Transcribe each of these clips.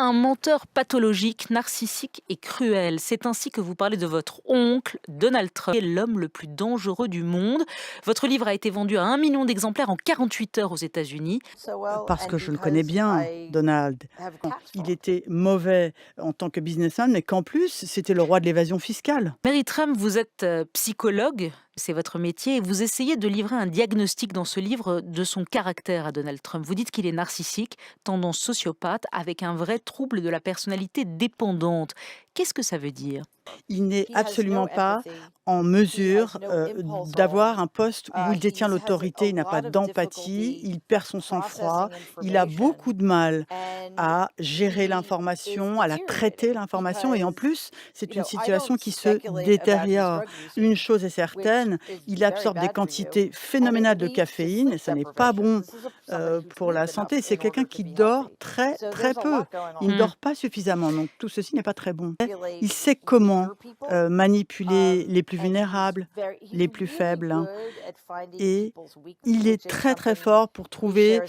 Un menteur pathologique, narcissique et cruel. C'est ainsi que vous parlez de votre oncle, Donald Trump, qui est l'homme le plus dangereux du monde. Votre livre a été vendu à 1 million d'exemplaires en 48 heures aux États-Unis. Parce que je le connais bien, Donald. Il était mauvais en tant que businessman, mais qu'en plus, c'était le roi de l'évasion fiscale. Mary Trump, vous êtes psychologue, c'est votre métier, et vous essayez de livrer un diagnostic dans ce livre de son caractère à Donald Trump. Vous dites qu'il est narcissique, tendance sociopathe, avec un vrai trouble de la personnalité dépendante. Qu'est-ce que ça veut dire? Il n'est absolument pas en mesure d'avoir un poste où il détient l'autorité, il n'a pas d'empathie, il perd son sang-froid, il a beaucoup de mal à gérer l'information, à la traiter l'information et en plus, c'est une situation qui se détériore. Une chose est certaine, il absorbe des quantités phénoménales de caféine et ça n'est pas bon pour la santé. C'est quelqu'un qui dort très, très peu. Il ne Hmm. dort pas suffisamment, donc tout ceci n'est pas très bon. Il sait comment manipuler les plus vulnérables, les plus faibles, hein, et il est très, très fort pour trouver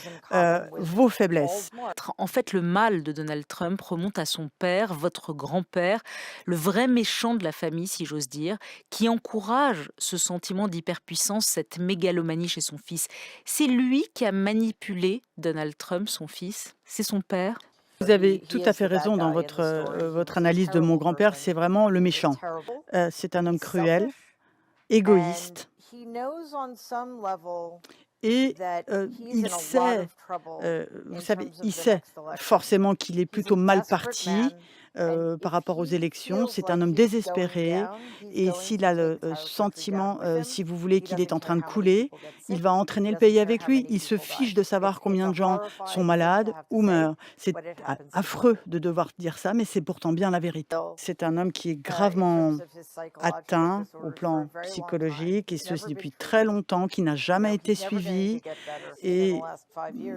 vos faiblesses. En fait, le mal de Donald Trump remonte à son père, votre grand-père, le vrai méchant de la famille, si j'ose dire, qui encourage ce sentiment d'hyperpuissance, cette mégalomanie chez son fils. C'est lui qui a manipulé Donald Trump, son fils. C'est son père. Vous avez tout à fait raison dans votre analyse de mon grand-père, c'est vraiment le méchant. C'est un homme cruel, égoïste et il sait, vous savez, il sait forcément qu'il est plutôt mal parti, par rapport aux élections. C'est un homme désespéré et s'il a le, sentiment, si vous voulez, qu'il est en train de couler, il va entraîner le pays avec lui. Il se fiche de savoir combien de gens sont malades ou meurent. C'est affreux de devoir dire ça, mais c'est pourtant bien la vérité. C'est un homme qui est gravement atteint au plan psychologique et ceci depuis très longtemps, qui n'a jamais été suivi et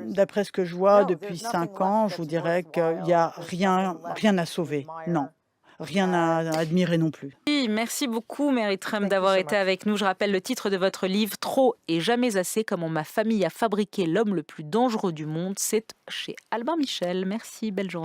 d'après ce que je vois depuis 5 ans, je vous dirais qu'il y a rien à sauver. Non, rien à admirer non plus. Oui, merci beaucoup, Mary Trump, d'avoir été avec nous. Je rappelle le titre de votre livre, Trop et jamais assez, comment ma famille a fabriqué l'homme le plus dangereux du monde. C'est chez Albin Michel. Merci, belle journée.